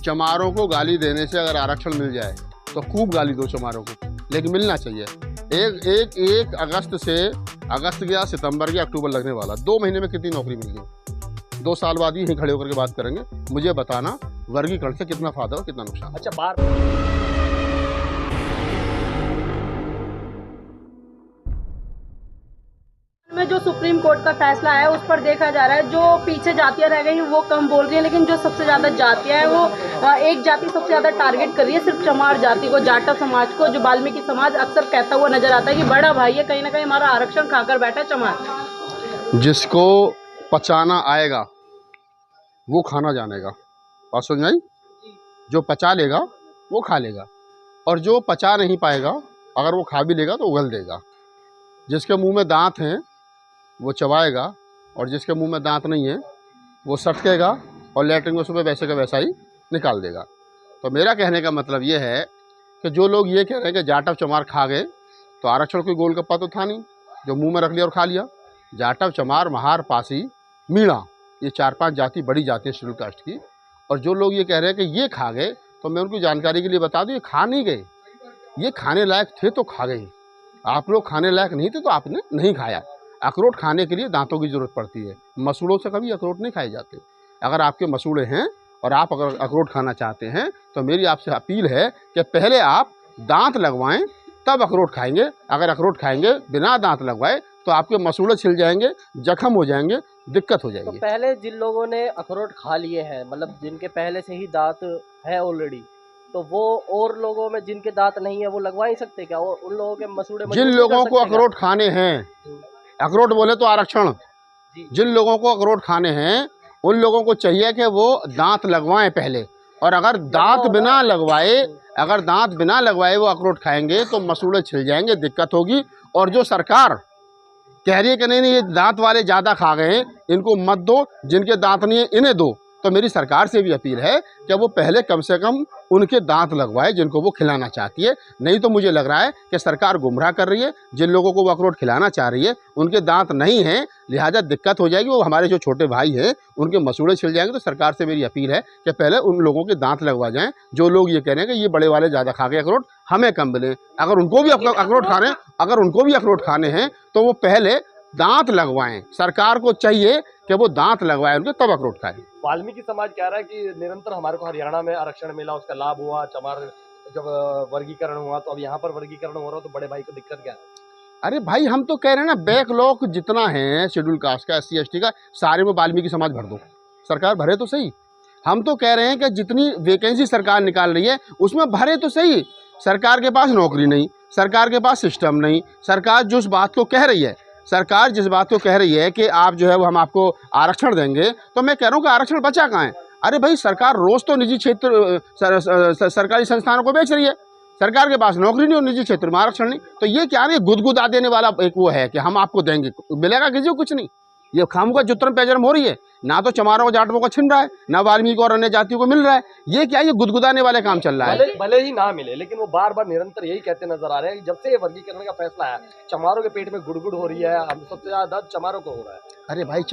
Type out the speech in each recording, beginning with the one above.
चमारों को गाली देने से अगर आरक्षण मिल जाए तो खूब गाली दो चमारों को, लेकिन मिलना चाहिए। एक अगस्त से, अगस्त गया, सितंबर गया, अक्टूबर लगने वाला, 2 महीने में कितनी नौकरी मिल गई? 2 साल बाद ही खड़े होकर के बात करेंगे। मुझे बताना वर्गीकरण से कितना फायदा और कितना नुकसान। अच्छा, बार में जो सुप्रीम कोर्ट का फैसला है उस पर देखा जा रहा है, जो पीछे जातियां रह गई वो कम बोल रही है, लेकिन जो सबसे ज्यादा जातियां हैं वो एक जाति सबसे ज्यादा टारगेट कर रही है, सिर्फ चमार जाति को, जाटव समाज को, जो वाल्मीकि समाज अक्सर कहता हुआ नजर आता है कि बड़ा भाई है, कहीं ना कहीं हमारा आरक्षण खाकर बैठा है चमार। जिसको पचाना आएगा वो खाना जानेगा, बात समझ आई? जो पचा लेगा वो खा लेगा, और जो पचा नहीं पाएगा अगर वो खा भी लेगा तो उगल देगा। जिसके मुंह में दांत हैं वो चबाएगा, और जिसके मुंह में दांत नहीं है वो सटकेगा और लैट्रिन में सुबह वैसे का वैसा ही निकाल देगा। तो मेरा कहने का मतलब ये है कि जो लोग ये कह रहे हैं कि जाटव चमार खा गए, तो आरक्षण कोई गोलगप्पा तो था नहीं जो मुंह में रख लिया और खा लिया। जाटव, चमार, महार, पासी, मीणा, ये 4-5 जाति बड़ी जाति है शेड्यूल कास्ट की। और जो लोग ये कह रहे हैं कि ये खा गए, तो मैं उनकी जानकारी के लिए बता दूँ, ये खा नहीं गए, ये खाने लायक थे तो खा गए। आप लोग खाने लायक नहीं थे तो आपने नहीं खाया। अखरोट खाने के लिए दांतों की ज़रूरत पड़ती है, मसूड़ों से कभी अखरोट नहीं खाए जाते। अगर आपके मसूड़े हैं और आप अगर अखरोट खाना चाहते हैं तो मेरी आपसे अपील है कि पहले आप दांत लगवाएं, तब अखरोट खाएंगे। अगर अखरोट खाएंगे बिना दांत लगवाए तो आपके मसूड़े छिल जाएंगे, जख्म हो जाएंगे, दिक्कत हो तो जाएगी। पहले जिन लोगों ने अखरोट खा लिए हैं, मतलब जिनके पहले से ही दांत है ऑलरेडी, तो वो और लोगों में जिनके दांत नहीं है वो लगवा ही सकते क्या? और उन लोगों के मसूड़े जिन लोगों को अखरोट खाने हैं, अखरोट बोले तो आरक्षण, जिन लोगों को अखरोट खाने हैं उन लोगों को चाहिए कि वो दांत लगवाएं पहले। और अगर दांत बिना लगवाए, अगर दांत बिना लगवाए वो अखरोट खाएंगे तो मसूड़े छिल जाएंगे, दिक्कत होगी। और जो सरकार कह रही है कि नहीं ये दांत वाले ज़्यादा खा गए हैं, इनको मत दो, जिनके दांत नहीं है इन्हें दो, तो मेरी सरकार से भी अपील है कि वो पहले कम से कम उनके दांत लगवाए जिनको वो खिलाना चाहती है। नहीं तो मुझे लग रहा है कि सरकार गुमराह कर रही है। जिन लोगों को वो अखरोट खिलाना चाह रही है उनके दांत नहीं हैं, लिहाजा दिक्कत हो जाएगी। वो हमारे जो छोटे भाई हैं उनके मसूड़े छिल जाएंगे। तो सरकार से मेरी अपील है कि पहले उन लोगों के दांत लगवा जाएँ जो लोग ये कह रहे हैं कि ये बड़े वाले ज़्यादा खा गए अखरोट, हमें कम मिले। अगर उनको भी अखरोट खाने हैं तो वो पहले दांत लगवाएं। सरकार को चाहिए कि वो दांत लगवाए उनके, तब अखरोट खाएं। वाल्मीकि समाज कह रहा है कि निरंतर हमारे को हरियाणा में आरक्षण मिला, उसका लाभ हुआ, चमार जब वर्गीकरण हुआ तो अब यहाँ पर वर्गीकरण हो रहा तो बड़े भाई को दिक्कत क्या है? अरे भाई हम तो कह रहे हैं ना, बैकलॉग जितना है शेड्यूल कास्ट का, SC ST का, सारे में वाल्मीकि समाज भर दो। सरकार भरे तो सही। हम तो कह रहे हैं कि जितनी वैकेंसी सरकार निकाल रही है उसमें भरे तो सही। सरकार के पास नौकरी नहीं, सरकार के पास सिस्टम नहीं। सरकार जिस बात को कह रही है, सरकार जिस बात को कह रही है कि आप जो है वो हम आपको आरक्षण देंगे, तो मैं कह रहा हूँ कि आरक्षण बचा कहाँ है? अरे भाई सरकार रोज़ तो निजी क्षेत्र सरकारी संस्थानों को बेच रही है। सरकार के पास नौकरी नहीं और निजी क्षेत्र में आरक्षण नहीं, तो ये क्या नहीं गुदगुदा देने वाला एक वो है कि हम आपको देंगे, मिलेगा किसी को कुछ नहीं। ये खामों का जुतरम पैजरम हो रही है, ना तो चमारों को जाटवों को छिन रहा है, ना वाल्मीकि और अन्य जातियों को मिल रहा है। ये क्या, ये गुदगुदाने वाले काम चल रहा है। भले ही ना मिले, लेकिन वो बार बार निरंतर यही कहते नजर आ रहे हैं कि जब से ये वर्गीकरण का फैसला आया चमारों के पेट में गुड़गुड़ हो रही है, हम सबसे ज्यादा चमारों को हो रहा है। अरे भाई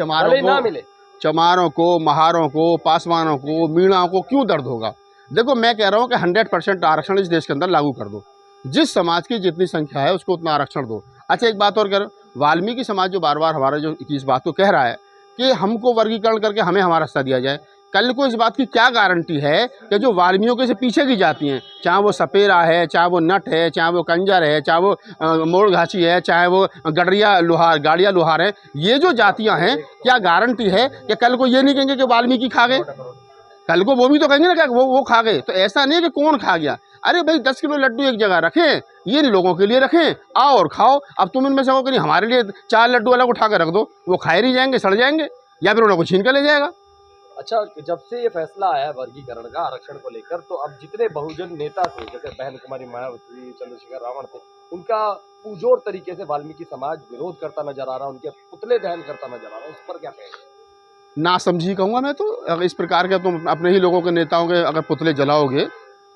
चमारों को, महारों को, पासवानों को, मीणाओं को क्यों दर्द होगा? देखो मैं कह रहा हूँ कि 100% आरक्षण इस देश के अंदर लागू कर दो। जिस समाज की जितनी संख्या है उसको उतना आरक्षण दो। अच्छा एक बात और कर, वाल्मीकि समाज जो बार बार हमारा जो इस बात को कह रहा है कि हमको वर्गीकरण करके हमें हमारा हिस्सा दिया जाए, कल को इस बात की क्या गारंटी है कि जो वाल्मीकियों से पीछे की जाती हैं, चाहे वो सपेरा है, चाहे वो नट है, चाहे वो कंजर है, चाहे वो मोड़ घाची है, चाहे वो गडरिया लोहार, गाड़िया लोहार है, ये जो जातियां हैं, क्या गारंटी है कि कल को ये नहीं कहेंगे कि वाल्मीकि खा गए? कल को वो भी तो कहेंगे ना कि वो खा गए। तो ऐसा नहीं है कि कौन खा गया। अरे भाई 10 किलो लड्डू एक जगह रखें, ये लोगों के लिए रखें, आओ और खाओ। अब तुम इनमें से कहो कि नहीं हमारे लिए 4 लड्डू अलग उठा कर रख दो, वो खाए नहीं जाएंगे, सड़ जाएंगे, या फिर उनको छीन कर ले जाएगा। अच्छा, जब से ये फैसला आया है वर्गीकरण का आरक्षण को लेकर, तो अब जितने बहुजन नेता थे, जैसे बहन कुमारी मायावती, चंद्रशेखर रावण थे, उनका पुरजोर तरीके से वाल्मीकि समाज विरोध करता नजर आ रहा है, उनके पुतले दहन करता नजर आ रहा है, उस पर क्या कहेंगे? ना समझी कहूँगा मैं तो। अगर इस प्रकार के तुम अपने ही लोगों के नेताओं के अगर पुतले जलाओगे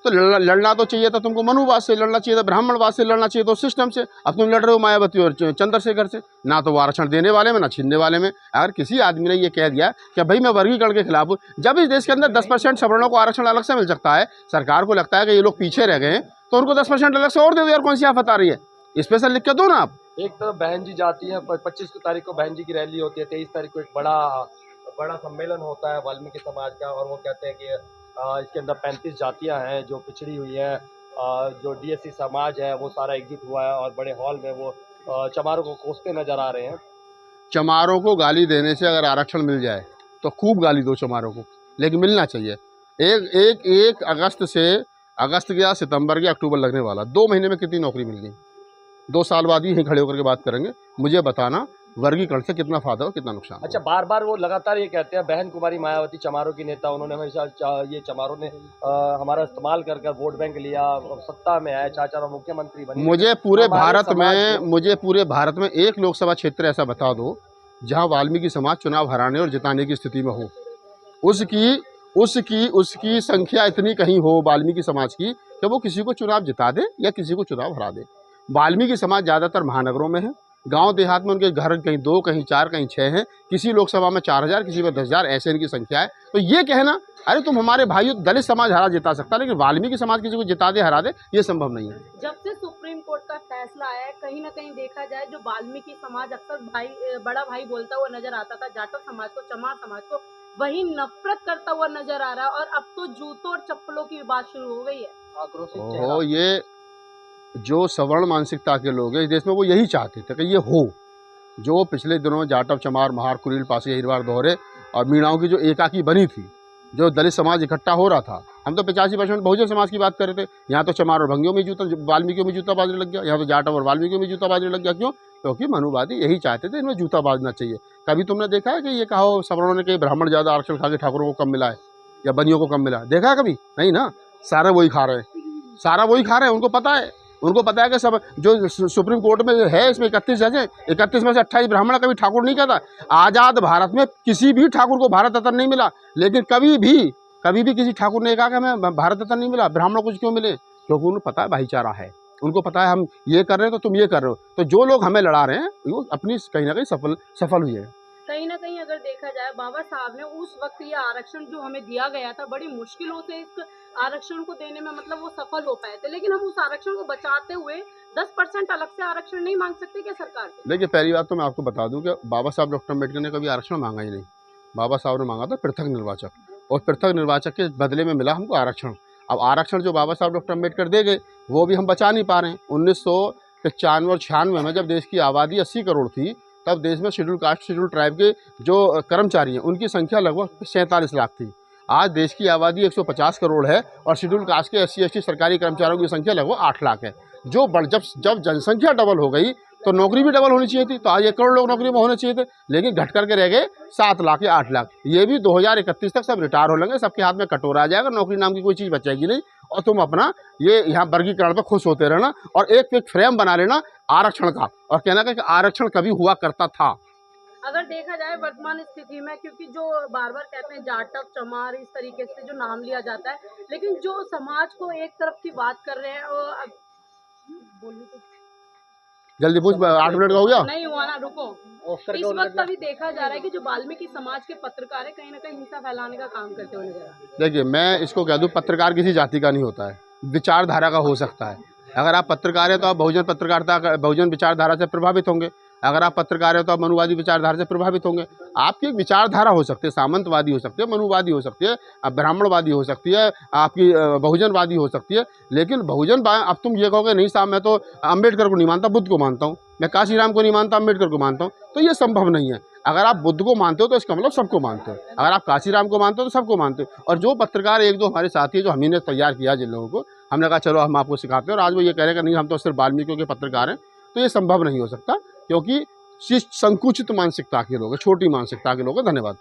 तो लड़ना तो चाहिए था तुमको मनुवाद से लड़ना चाहिए था, ब्राह्मणवाद से लड़ना चाहिए तो सिस्टम से। अब तुम लड़ रहे हो मायावती और चंद्रशेखर से, ना तो वो आरक्षण देने वाले में ना छीनने वाले में। अगर किसी आदमी ने ये कह दिया कि भाई मैं वर्गीकरण के खिलाफ हूँ, जब इस देश के अंदर 10% सवर्णों को आरक्षण अलग से मिल सकता है, सरकार को लगता है कि ये लोग पीछे रह गए हैं, तो उनको 10% अलग से और दे दो यार, कौन सी आफत आ रही है? स्पेशल लिख के दो ना आप। एक तरफ बहन जी जाती है, 25 तारीख को बहन जी की रैली होती है, 23 तारीख को एक बड़ा सम्मेलन होता है वाल्मीकि समाज का, और वो कहते हैं कि इसके अंदर 35 जातियां हैं जो पिछड़ी हुई हैं, जो डीएससी समाज है वो सारा एकजुट हुआ है, और बड़े हॉल में वो चमारों को कोसते नजर आ रहे हैं। चमारों को गाली देने से अगर आरक्षण मिल जाए तो खूब गाली दो चमारों को, लेकिन मिलना चाहिए। एक अगस्त से, अगस्त गया, सितंबर गया, अक्टूबर लगने वाला, 2 महीने में कितनी नौकरी मिल गई? 2 साल बाद ही यहीं खड़े होकर के बात करेंगे। मुझे बताना वर्गीकरण से कितना फायदा हो, कितना नुकसान। अच्छा, बार बार वो लगातार ये कहते हैं, बहन कुमारी मायावती चमारों की नेता, उन्होंने हमेशा ये चमारों ने हमारा इस्तेमाल कर वोट बैंक लिया, सत्ता में आए, चाचा और मुख्यमंत्री बने। मुझे पूरे भारत में एक लोकसभा क्षेत्र ऐसा बता दो जहां वाल्मीकि समाज चुनाव हराने और जिताने की स्थिति में हो। उसकी संख्या इतनी कहीं हो वाल्मीकि समाज की कि वो किसी को चुनाव जिता दे या किसी को चुनाव हरा दे। वाल्मीकि समाज ज़्यादातर महानगरों में है, गांव देहात में उनके घर कहीं 2, कहीं 4, कहीं 6 हैं, किसी लोकसभा में 4000, किसी में 10,000, ऐसे इनकी संख्या है। तो ये कहना अरे तुम हमारे भाइयों दलित समाज हरा जिता सकता, लेकिन वाल्मीकि समाज किसी को जिता दे हरा दे, ये संभव नहीं है। जब से सुप्रीम कोर्ट का फैसला आया है, कहीं ना कहीं देखा जाए जो वाल्मीकि समाज अक्सर बड़ा भाई बोलता हुआ नजर आता था जाटव समाज को, चमार समाज को, वही नफरत करता हुआ नजर आ रहा है, और अब तो जूतों और चप्पलों की बात शुरू हो गई है। ये जो सवर्ण मानसिकता के लोग हैं इस देश में, वो यही चाहते थे कि ये हो। जो पिछले दिनों जाटव, चमार, महार, कुरील, पासी, अहिरवार, दोहरे और मीणाओं की जो एकाकी बनी थी, जो दलित समाज इकट्ठा हो रहा था, हम तो 85% बहुजन समाज की बात कर रहे थे। यहाँ तो चमार और भंगियों में जूता, वाल्मीकियों में जूता बाजने लग गया, यहाँ तो जाटव और वाल्मीकियों में जूता बाजने लग गया। क्यों? क्योंकि मनुवादी यही चाहते थे, इनमें जूता बाजना चाहिए। कभी तुमने देखा है कि ये कहा हो सवर्णों ने कि ब्राह्मण ज़्यादा आरक्षण खा के ठाकुरों को कम मिला है या बनियों को कम मिला है? देखा है कभी? नहीं ना। सारा वही खा रहे हैं, उनको पता है कि सब जो सुप्रीम कोर्ट में है, इसमें 31 जज हैं, 31 में से 28 ब्राह्मण, कभी ठाकुर नहीं कहता। आज़ाद भारत में किसी भी ठाकुर को भारत रत्न नहीं मिला, लेकिन कभी भी किसी ठाकुर ने कहा कि हमें भारत रत्न नहीं मिला, ब्राह्मणों को क्यों मिले? क्योंकि उनको पता है भाईचारा है, उनको पता है हम ये कर रहे हैं तो तुम ये कर रहे हो। तो जो लोग हमें लड़ा रहे हैं वो अपनी कहीं ना कहीं सफल हुए हैं। कहीं ना कहीं अगर देखा जाए, बाबा साहब ने उस वक्त ये आरक्षण जो हमें दिया गया था, बड़ी मुश्किलों से इस आरक्षण को देने में मतलब वो सफल हो पाए थे, लेकिन हम उस आरक्षण को बचाते हुए 10% अलग से आरक्षण नहीं मांग सकते क्या सरकार से? देखिए, पहली बात तो मैं आपको बता दूं कि बाबा साहब डॉक्टर अम्बेडकर ने कभी आरक्षण मांगा ही नहीं। बाबा साहब ने मांगा था पृथक निर्वाचक, और पृथक निर्वाचक के बदले में मिला हमको आरक्षण। अब आरक्षण जो बाबा साहब डॉक्टर अम्बेडकर दे गए वो भी हम बचा नहीं पा रहे हैं। 1995 और 96 में जब देश की आबादी 80 करोड़ थी, तब देश में शेड्यूल कास्ट, शेड्यूल ट्राइब के जो कर्मचारी हैं उनकी संख्या लगभग 47 लाख थी। आज देश की आबादी 150 करोड़ है और शेड्यूल कास्ट के SC ST सरकारी कर्मचारियों की संख्या लगभग 8 लाख है। जब जनसंख्या डबल हो गई तो नौकरी भी डबल होनी चाहिए थी, तो आज 1 करोड़ लोग नौकरी में होने चाहिए थे, लेकिन घट करके रह गए 7 लाख या 8 लाख। ये भी 2031 तक सब रिटायर हो लेंगे, सबके हाथ में कटोरा आ जाएगा, नौकरी नाम की कोई चीज़ बचेगी नहीं, और तुम अपना ये यहाँ वर्गीकरण पर खुश होते रहना और एक फ्रेम बना लेना आरक्षण का, और कहना कि आरक्षण कभी हुआ करता था। अगर देखा जाए वर्तमान स्थिति में, क्योंकि जो बार बार कहते हैं जाटव, चमार, इस तरीके से जो नाम लिया जाता है, लेकिन जो समाज को एक तरफ की बात कर रहे हैं, और बोलिए तो जल्दी पूछ, 8 मिनट का हो गया? नहीं हुआ ना, रुको। इस वक्त अभी देखा जा रहा है कि जो वाल्मीकि समाज के पत्रकार है, कहीं ना कहीं हिंसा फैलाने का काम करते हुए नजर आ रहे हैं। देखिए, मैं इसको कह दूं, पत्रकार किसी जाति का नहीं होता है, विचारधारा का हो सकता है। अगर आप पत्रकार हैं तो आप बहुजन विचारधारा से प्रभावित होंगे। अगर आप पत्रकार हैं तो आप मनुवादी विचारधारा से प्रभावित होंगे। आपकी एक विचारधारा हो सकती है, सामंतवादी हो सकती है, मनुवादी हो सकती है, ब्राह्मणवादी हो सकती है, आपकी बहुजनवादी हो सकती है, लेकिन अब तुम ये कहोगे नहीं साहब मैं तो अम्बेडकर को नहीं मानता, बुद्ध को मानता हूँ, मैं काशीराम को नहीं मानता, अम्बेडकर को मानता हूँ, तो ये संभव नहीं है। अगर आप बुद्ध को मानते हो तो इसका मतलब सबको मानते हो, अगर आप काशीराम को मानते हो तो सबको मानते हो। और जो पत्रकार 1-2 हमारे साथी है जो हमने तैयार किया, जिन लोगों को हमने कहा चलो हम आपको सिखाते हैं, और आज वो ये कह रहे हैं कि नहीं हम तो सिर्फ वाल्मीकियों के पत्रकार हैं, तो ये संभव नहीं हो सकता, क्योंकि संकुचित मानसिकता के लोग हैं, छोटी मानसिकता के लोग हैं। धन्यवाद।